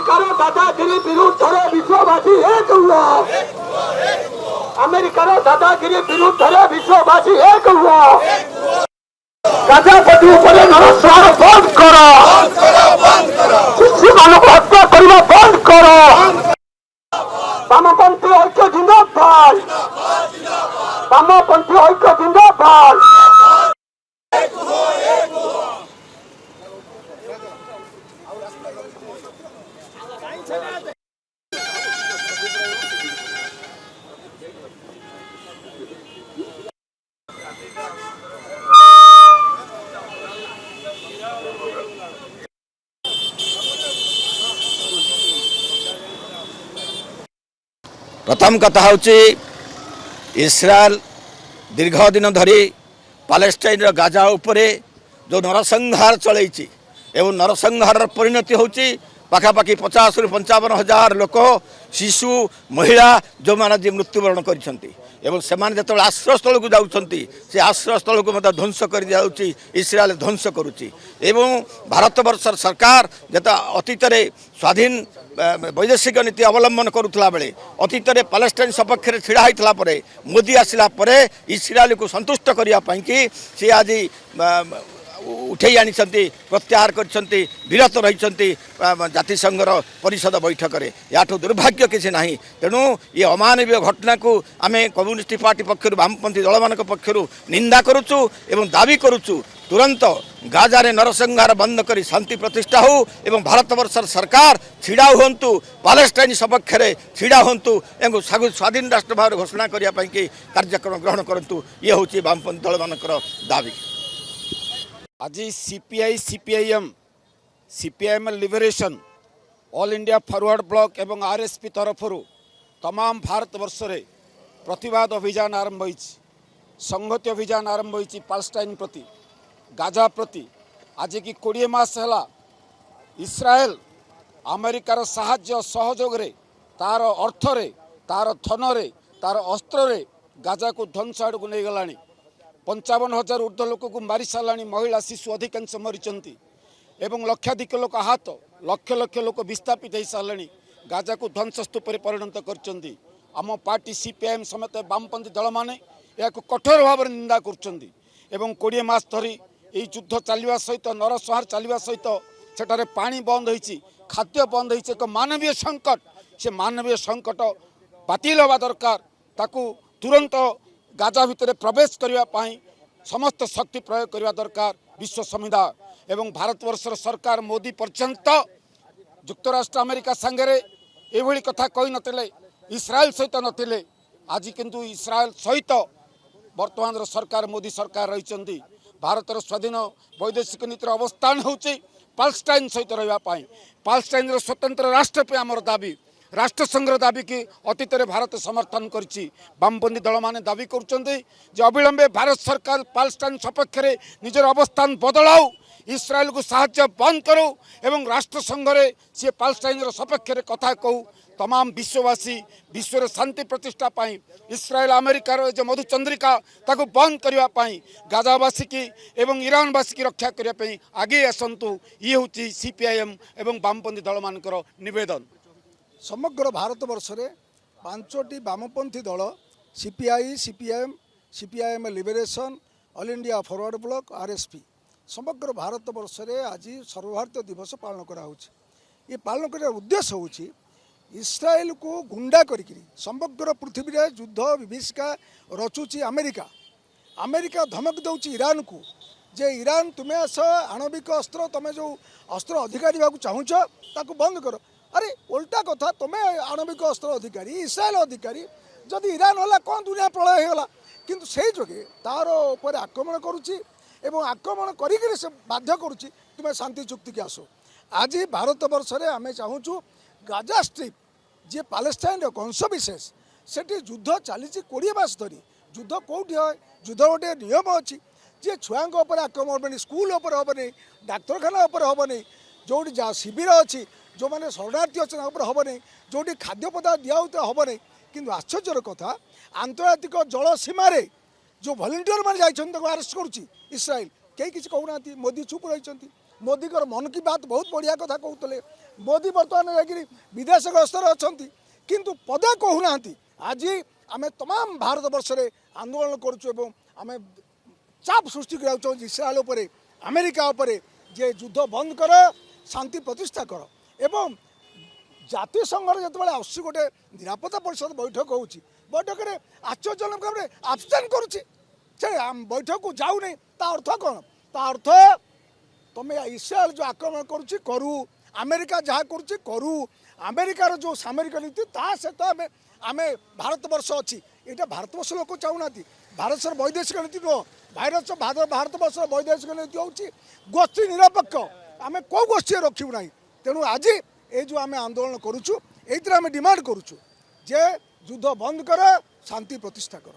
अमेरिकार दादागिरी विरुद्ध विश्ववासी एक हुआ। अमेरिकार दादागिरी विरुद्ध विश्ववासी एक हुआ। गाजापति उपरे नरसंहार बंद करो, शिशु मानव हत्या करने बंद करो। वामपंथी ऐक्य जिंदाबाद, वामपंथी ऐक्य जिंदाबाद। प्रथम कथा हूँ इस्राएल दीर्घ दिन धरी पालेस्टाइन गाजा उपरे जो नरसंहार चलती एवं नरसंहार परिणति होची पाखापाखि 50 ରୁ 55 हजार लोक शिशु महिला जो मैंने मृत्युवरण करछंती एवं सेमाने जतले आश्रय स्थल को जाउछंती से आश्रय स्थल को मतलब ध्वंस कर जाउची इस्राएल ध्वंस करुची एवं भारत वर्ष सरकार जत अतीत स्वाधीन वैदेशिक नीति अवलंबन करुला बेले अतीत पालेस्टाइन सपक्ष में छिड़ा होता मोदी आसला इस्राएल को संतुष्ट करने कि सी आज उठे आनी प्रत्याहार करछंती विरत रही जातिसंघर परिषद बैठक में याठू दुर्भाग्य किसी ना तेणु ये अमानवीय घटना को आम कम्युनिस्ट पार्टी पक्षर वामपंथी दल मान पक्षर निंदा करुचु एवं दाबी करुचु तुरंत गाजारे नरसंहार बंद करी शांति प्रतिष्ठा हो एवं भारत वर्ष सरकार छिड़ा हुंतु पालेस्टाइन सपक्ष में छिड़ा हुंतु एवं स्वाधीन राष्ट्र भाव घोषणा करने की कार्यक्रम ग्रहण करंतु ये हूँ वामपंथी दल मानकर दाबी। आज CPI CPIM liberation all India forward block एवं आरएसपी तरफ तमाम भारत वर्ष रे प्रतिवाद अभियान आरंभ होई संहति अभियान आरंभ होई पालेस्टाइन प्रति गाजा प्रति आज की 20 मास है इस्राएल अमेरिकार साहाय्य सहयोग रे तार अर्थ रे तार धन रे तार अस्त्र रे गाजा को ध्वंस आड़ को नहीं गलानी 55,000 ऊर्ध्व लोक को मारी सारा महिला शिशु अधिकांश मरीचंती एवं लक्षाधिक लोक आहत लक्ष लक्ष लोक विस्थापित हो सारे गाजा को ध्वंस स्तूप परिणत कर आम पार्टी सीपीआईएम समेत वामपंथी दल माने या कठोर भाव में निंदा कर 20 मास धरी ये युद्ध चलवा सहित नरसंहार चलवा सहित सेठारे पानी बंद होती खाद्य बंद होती एक मानवीय संकट से मानवीय संकट बातिल होगा दरकार ताकू तुरंत गाजा भितर प्रवेश करने समस्त शक्ति प्रयोग करने दरकार विश्व समुदाय एवं भारतवर्षर सरकार मोदी पर्यंत युक्तराष्ट्र अमेरिका सांगे ये कथा कही नथिले इस्राएल सहित नथिले आज किंतु इस्राएल सहित वर्तमान सरकार मोदी सरकार रही भारतर स्वाधीन वैदेशिक नीतिर अवस्थान होची पालेस्टाइन सहित रही पालेस्टाइन स्वतंत्र राष्ट्र पे आमर दाबी राष्ट्रसंघ दाबी की अतीत भारत समर्थन करिछि वामपंथी दल माने दाबी कर अविलंबे भारत सरकार पालेस्टाइन सपक्ष में निजर अवस्थान बदलाऊ इस्राएल को साहाय्य बंद करो एवं राष्ट्रसंघ रे सी पालेस्टाइन सपक्ष में कथा कहू तमाम विश्ववासी विश्व शांति प्रतिष्ठा पाई इस्राएल अमेरिकार जो मधुचंद्रिका ताको बंद करने गाजावासी की एवं ईरानवासी की रक्षा करने आगे आसतु ये हूँ सीपीआईएम एवं वामपंथी दल मानकर निवेदन। समग्र भारत वर्ष रे 5टी वामपंथी दल CPI CPIM CPIM liberation all India forward block RSP समग्र भारत वर्ष रे आज सर्वभारतीय दिवस पालन करा होछि। ये पालन कर उद्देश्य होछि इस्राएल को गुंडा करी समग्र पृथ्वी रे युद्ध विभीषिका रचुची अमेरिका अमेरिका धमक दौची ईरान को जे ईरान तुम्हें आस आणविक अस्त्र तुम्हें जो अस्त्र अधिकारी होगा चाहूच ताकू बंद कर अरे उल्टा कथा तुम्हें आणविक अस्त्र अधिकारी इस्राएल अधिकारी जदि ईरान होला कौन दुनिया प्रलय होगा किंतु से जोगे तार ऊपर आक्रमण करुच्ची एवं आक्रमण करी से बाध्य करुच्ची तुम्हें शांति चुक्ति की आसो। आज भारत वर्ष रे आमे चाहूँ गाजा स्ट्रिप जे पालेस्टाइन कंश विशेष से युद्ध चली 20 मास धरी युद्ध कौटी है युद्ध गोटे नियम अच्छी जे छुआ आक्रमण हेनी स्कूल हेनी डाक्तखाना हेनी जो जहाँ शिविर अच्छी जो मैंने शरणार्थी अच्छे हेनी जो खाद्य पदार्थ दिया हेनी किंतु आश्चर्यर कथा आंतर्जातिक जल सीमार जो भलेंटियर मैंने जाइछन अरेस्ट करुच्ची इस्राएल कई किसी कहूना मोदी चुप रही मोदी मन की बात बहुत बढ़िया कथा कहते मोदी बर्तमान जाकि विदेश गस्तर अच्छा किंतु पदे कहूना आज आम तमाम भारत वर्ष में आंदोलन करुँ आम चाप सृष्टि कर इस्राएल उपर अमेरिका उपर जे युद्ध बंद कर शांति प्रतिष्ठा कर एवं जातिसंघ जो आस गोटे निरापत्ता परिषद बैठक हो बैठक में आश्चर्यजनक भाव में आबसेंट करुच्ची बैठक को जाऊ नहीं अर्थ कौन अर्थ तुम इस्राएल जो आक्रमण करुच्ची करू अमेरिका जहाँ करुच्ची करू अमेरिकार जो सामरिक नीति ता सहित आम आम भारत वर्ष अच्छी यहाँ भारत वर्ष लोक चाहूना भारत सर वैदेशिक नीति नुह भारत वर्ष वैदेशिक नीति हूँ गोष्ठी निरपेक्ष आम कौ गोष्ठी रखू ना तेणु आज ये जो आम आंदोलन करुचु ये आम डिमांड करुचु जे युद्ध बंद कर शांति प्रतिष्ठा कर।